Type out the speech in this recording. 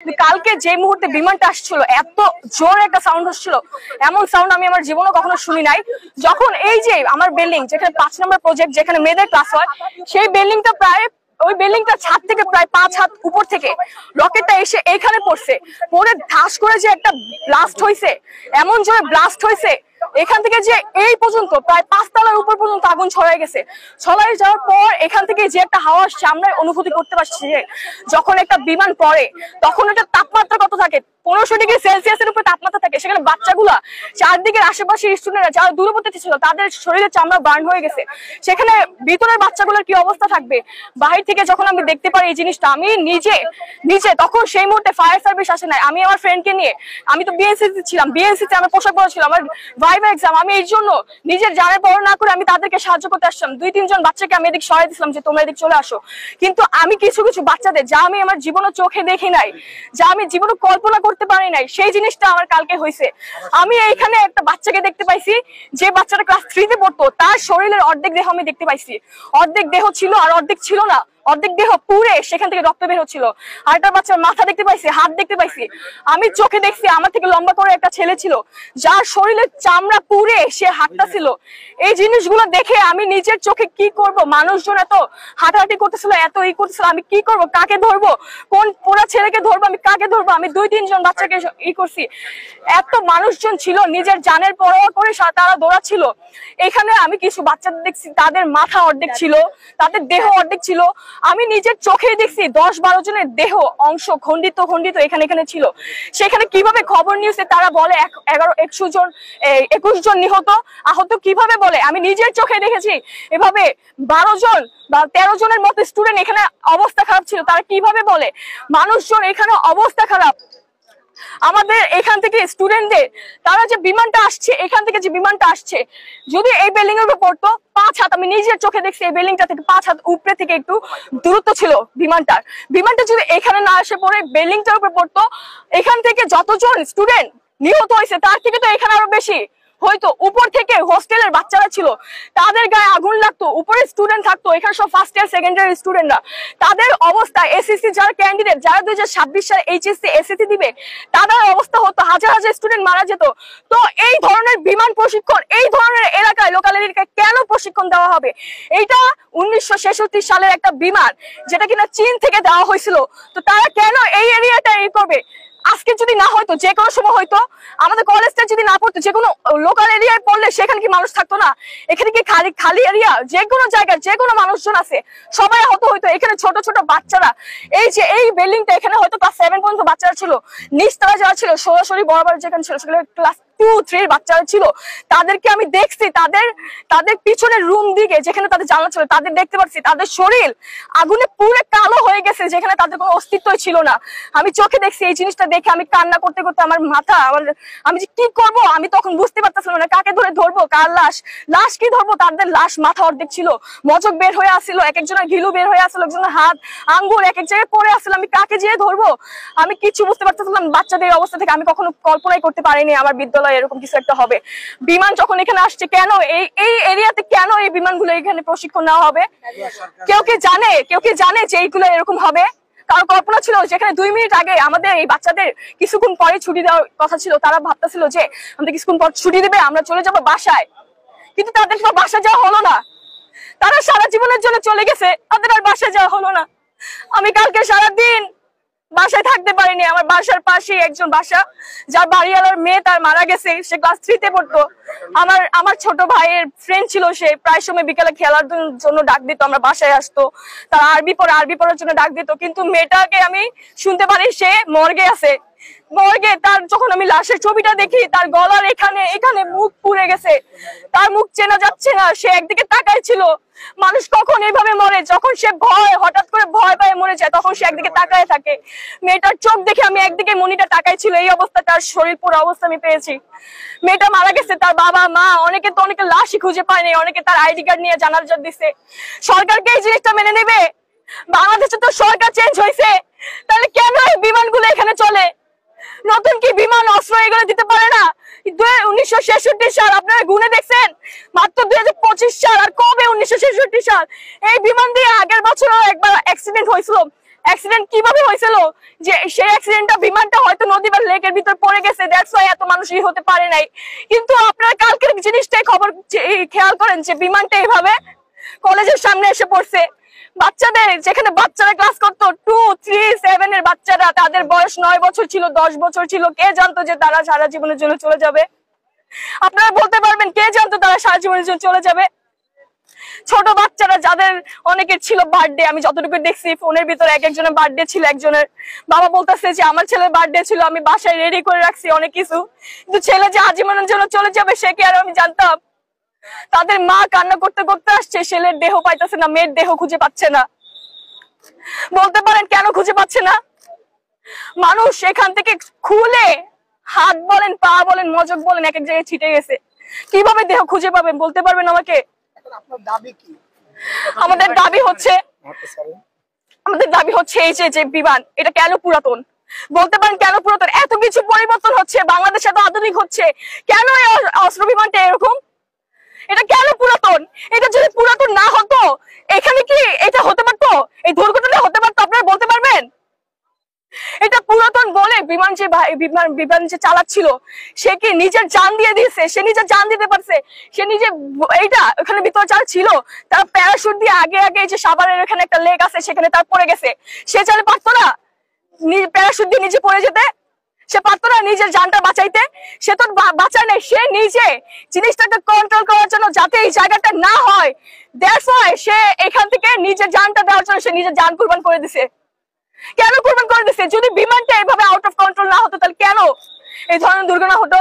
কালকে যে মুহূর্তে বিমানটা আসছিল এত জোরে একটা সাউন্ড হচ্ছিল, এমন সাউন্ড আমি আমার জীবনে কখনো শুনি নাই। যখন এই যে আমার বিল্ডিং যেখানে 5 নম্বর প্রজেক্ট যেখানে মেয়েদের ক্লাস হয়, সেই বিল্ডিংটা প্রায় ওই বিল্ডিংটা ছাদ থেকে প্রায় 5 হাত উপর থেকে রকেটটা এসে এইখানে পড়ছে, পরে ধাস করে যে একটা ব্লাস্ট হয়েছে, এমন জোরে ব্লাস্ট হয়েছে এখান থেকে যে এই পর্যন্ত প্রায় 5 তলার উপর পর্যন্ত আগুন ছড়াই গেছে। ছড়াই যাওয়ার পর এখান থেকে যে একটা হাওয়া আসছে আমরা অনুভূতি করতে পারছি যে যখন একটা বিমান পড়ে তখন একটা তাপমাত্রা কত থাকে, 1500 ডিগ্রি সেলসিয়াসের উপরে তাপমাত্রা থাকে। সেখানে বাচ্চাগুলা চারদিকের আশেপাশের স্টুডেন্টরা যারা দূরবর্তী ছিল তাদের শরীরে চামড়া বার্ন হয়ে গেছে। সেখানে ভিতরের বাচ্চাগুলোর কি অবস্থা থাকবে। বাহির থেকে যখন আমি দেখতে পারি এই জিনিসটা, আমি নিজে তখন সেই মুহূর্তে ফায়ার সার্ভিস আসে নাই, আমি আমার ফ্রেন্ডকে নিয়ে, আমি তো বিএনসিতে ছিলাম, বিএনসিতে আমি পোশাক পরা ছিল, আমার ভাইভা এক্সাম, আমি এই জন্য নিজের জানের পড়া না করে আমি তাদেরকে সাহায্য করতে আসলাম। 2-3 জন বাচ্চাকে আমি এদিক সরাই দিছিলাম যে তোমরা এদিক চলে আসো। কিন্তু আমি কিছু বাচ্চাদের যা আমি আমার জীবনে চোখে দেখি নাই, যা আমি জীবনে কল্পনা করতে পারি নাই, সেই জিনিসটা আমার কালকে হয়েছে। আমি এইখানে একটা বাচ্চাকে দেখতে পাইছি যে বাচ্চাটা ক্লাস 3 তে পড়তো, তার শরীরের অর্ধেক দেহ আমি দেখতে পাইছি, অর্ধেক দেহ ছিল আর অর্ধেক ছিল না, অর্ধেক দেহ পুড়ে সেখান থেকে রক্ত বের হচ্ছিল। আর একটা বাচ্চার মাথা দেখতে পাইছি, হাত দেখতে পাইছি, আমি চোখে দেখছি। আমার থেকে লম্বা করে একটা ছেলে ছিল যার শরীরের চামড়া পুড়ে সে হাঁটতা ছিল। এই জিনিসগুলো দেখে আমি নিজের চোখে কি করব, মানুষজন এত হাঁটাহাঁটি করতেছিল, এত করতেছিল, আমি কি করব, কাকে ধরবো, কোন পোড়া ছেলেকে ধরবো, আমি কাকে ধরবো। আমি 2-3 জন বাচ্চাকে করছি, এত মানুষজন ছিল নিজের জানের পরোয়া করে তারা দৌড়াচ্ছিল। এখানে আমি কিছু বাচ্চাদের দেখছি তাদের মাথা অর্ধেক ছিল, তাদের দেহ অর্ধেক ছিল, আমি নিজের চোখে দেখছি 10-12 জনের দেহ অংশ খন্ডিত এখানে ছিল। সেখানে কিভাবে খবর নিউজে তারা বলে 21 জন নিহত আহত, কিভাবে বলে আমি নিজের চোখে দেখেছি। এভাবে 12 জন বা 13 জনের মতো স্টুডেন্ট এখানে অবস্থা খারাপ ছিল, তারা কিভাবে বলে মানুষজন এখানে অবস্থা খারাপ। আমাদের এখান থেকে স্টুডেন্টদের তারা যে বিমানটা আসছে, এখান থেকে যে বিমানটা আসছে যদি এই বিল্ডিং এর উপর পড়তো 5 হাত, আমি নিজের চোখে দেখছি এই বিল্ডিংটা থেকে 5 হাত উপরে থেকে একটু দূরত্ব ছিল বিমানটা যদি এখানে না আসে পড়ে বিল্ডিংটার উপর পড়তো, এখান থেকে যতজন স্টুডেন্ট নিহত হয়েছে তার থেকে তো এখানে আরো বেশি হয়তো। উপর থেকে হোস্টেলের বাচ্চারা ছিল, তাদের গায়ে আগুন লাগতো, উপরে স্টুডেন্ট থাকতো, এখানে সব ফার্স্ট ইয়ার সেকেন্ড ইয়ার স্টুডেন্টরা, তাদের অবস্থা এসএসসি যারা ক্যান্ডিডেট যারা 2026 সালে এইচএসসি এসএসসি দিবে তাদের অবস্থা হতো, হাজার হাজার স্টুডেন্ট মারা যেত। তো এই ধরনের বিমান প্রশিক্ষণ এই ধরনের এলাকায় লোকাল এলাকায় কেন প্রশিক্ষণ দেওয়া হবে? এইটা 1966 সালের একটা বিমান যেটা কিনা চীন থেকে দেওয়া হয়েছিল, তো তারা কেন এই এরিয়াটা এই করবে? আজকে যদি না হয়তো যে কোনো সময় হয়তো আমাদের কলেজটা যদি না পড়তো, যে কোনো লোকাল এরিয়ায় পড়লে সেখানে কি মানুষ থাকতো না? এখানে কি খালি এরিয়া, যে কোনো জায়গায় যে কোনো মানুষজন আছে সবাই আহত হইতো। এখানে ছোট ছোট বাচ্চারা, এই যে এই বিল্ডিংটা এখানে হয়তো ক্লাস 7 পর্যন্ত বাচ্চারা ছিল, নিচতলা যারা ছিল সরাসরি বরাবর যেখানে ছিল সেগুলো ক্লাস 2-3 বাচ্চারা ছিল, তাদেরকে আমি দেখছি তাদের পিছনের রুম দিকে যেখানে তাদের জানলা ছিল তাদের দেখতে পাচ্ছি তাদের শরীর আগুনে পুরো কালো হয়ে গেছে, যেখানে তাদের কোনো অস্তিত্বই ছিল না। আমি চোখে দেখছি এই জিনিসটা দেখে আমি কান্না করতে করতে আমার মাথা আমি যে কি করব আমি তখন বুঝতে পারতেছিলাম না, কাকে ধরে ধরবো, কার লাশ কি ধরবো। তাদের লাশ মাথা অর্ধেক ছিল, মজক বের হয়ে আসছিল, এক একজনের ঘিলু বের হয়ে আসছিল, একজনের হাত আঙ্গুল এক এক জায়গায় পড়ে আসছিল, আমি কাকে যেয়ে ধরবো আমি কিছু বুঝতে পারতেছিলাম। বাচ্চাদের অবস্থা থেকে আমি কখনো কল্পনাই করতে পারিনি আমার বিদ্যালয় এরকম কিছু একটা হবে। বিমান যখন এখানে আসছে কেন এই এরিয়াতে কেন এই বিমানগুলো এখানে প্রশিক্ষণ নেওয়া হবে? কেউ কি জানে যে এইগুলো এরকম হবে? কারো কল্পনা ছিল? যেখানে 2 মিনিট আগে আমাদের এই বাচ্চাদের কিছুক্ষণ পরে ছুটি দেওয়ার কথা ছিল, তারা ভাবতেছিল যে আমাদের কিছুক্ষণ পর ছুটি দেবে, আমরা চলে যাবো বাসায়, কিন্তু তাদের তো বাসা যাওয়া হলো না। তারা সারা জীবনের জন্য চলে গেছে, তাদের আর বাসায় যাওয়া হলো না। আমি কালকে সারাদিন বাসায় থাকতে পারিনি। আমার বাসার পাশে একজন বাসা যার বাড়িওয়ালার মেয়ে তার মারা গেছে, সে ক্লাস 3 তে পড়তো। আমার ছোট ভাইয়ের ফ্রেন্ড ছিল, সে প্রায় সময় বিকালে খেলার জন্য ডাক দিত, আমরা বাসায় আসতো, তার আরবি পড়ার জন্য ডাক দিত। কিন্তু মেয়েটাকে আমি শুনতে পারি সে মর্গে আছে। মর্গে তার যখন আমি লাশের ছবিটা দেখি, তার গলার এখানে মুখ পুড়ে গেছে, তার মুখ চেনা যাচ্ছে না, সে একদিকে তাকায় ছিল। মানুষ কখন এইভাবে মরে? যখন সে হঠাৎ করে ভয় পায় মরে যায়, তখন সে একদিকে তাকায় থাকে। মেয়েটার চোখ দেখে আমি একদিকে মনিটা তাকাই ছিল, এই অবস্থা তার শরীর পুরো অবস্থা আমি পেয়েছি। মেয়েটা মারা গেছে, তার বাবা মা অনেকে লাশই খুঁজে পায়নি, অনেকে তার আইডি কার্ড নিয়ে জানাজা দিছে। সরকারকে এই জিনিসটা মেনে নেবে? বাংলাদেশে তো সরকার চেঞ্জ হয়েছে, তাহলে কেন এই বিমানগুলো এখানে চলে? নতুন কি বিমান অস্ত্র এগুলো দিতে পারে না? 1966 সাল আপনারা গুনে দেখছেন, মাত্র 2025 সাল, আর কবে 1966 সাল? এই বিমান দিয়ে আগের বছরও একবার অ্যাক্সিডেন্ট হয়েছিল, অ্যাক্সিডেন্ট কিভাবে হয়েছিল, যে সেই অ্যাক্সিডেন্টটা বিমানটা হয়তো নদী বা লেকের ভিতর পড়ে গেছে, দ্যাটস ওয়াই এত মানুষই হতে পারে নাই। কিন্তু আপনারা কালকের জিনিসটাই খবর খেয়াল করেন যে বিমানটা এইভাবে কলেজের সামনে এসে পড়ছে। বাচ্চাদের, যেখানে বাচ্চারা ক্লাস করতো 2, 3, 7 এর বাচ্চারা, তাদের বয়স 9 বছর ছিল, 10 বছর ছিল, কে জানতো যে তারা সারা জীবনের জন্য চলে যাবে? আপনারা বলতে পারবেন কে জানতো তারা সারা জীবনের জন্য চলে যাবে? ছোট বাচ্চারা, যাদের অনেকের ছিল বার্থডে, আমি যতটুকু দেখছি ফোনের ভিতরে এক একজনের বার্থডে ছিল, একজনের বাবা বলতেছে যে আমার ছেলের বার্থডে ছিল, আমি বাসায় রেডি করে রাখছি অনেক কিছু, কিন্তু ছেলে যে আজীবনের জন্য চলে যাবে সে কি আর আমি জানতাম? তাদের মা কান্না করতে করতে আসছে, ছেলের দেহ পাইতেছে না, মেয়ের দেহ খুঁজে পাচ্ছে না। বলতে পারেন কেন খুঁজে পাচ্ছে না? মানুষ এখান থেকে খুলে হাত বলেন, পা বলেন, মজক বলেন, এক এক জায়গায় ছিটে গেছে। কিভাবে দেহ খুঁজে পাবেন বলতে পারবেন আমাকে? আমাদের দাবি হচ্ছে এই যে বিমান, এটা কেন পুরাতন? বলতে পারেন কেন পুরাতন? এত কিছু পরিবর্তন হচ্ছে, বাংলাদেশ এত আধুনিক হচ্ছে, কেন এই অস্ত্র বিমানটা এরকম? এটা কেন পুরাতন? এটা যদি পুরাতন না হতো এখানে কি এটা হতে পারতো? এই দুর্ঘটনা হতে পারতো? আপনারা বলতে পারবেন? এটা পুরাতন বলে বিমান যে চালাচ্ছিল সে কি নিজের জান দিয়ে দিয়েছে? সে নিজের জান দিতে পারছে? সে নিজে এইটা ওখানে ভিতরে যারা ছিল তারা প্যারাশুট দিয়ে আগে আগে, যে সাভারের এখানে একটা লেক আছে সেখানে তার পড়ে গেছে, সে চাইলে পারতো না প্যারাশুট দিয়ে নিজে পড়ে যেতে? সে পারতো না নিজের জানটা বাঁচাইতে? সে তো বাঁচায় নাই, সে নিজে জিনিসটাকে কন্ট্রোল করার জন্য যাতে এই জায়গাটা না হয়, দ্যাটস ওয়াই সে এখান থেকে নিজের জানটা দেওয়ার জন্য সে নিজের জান কুরবান করে দিছে। কেন কুরবান করে দিছে? যদি বিমানটা এইভাবে আউট অফ কন্ট্রোল না হতো তাহলে কেন এই ধরনের দুর্ঘটনা হতো?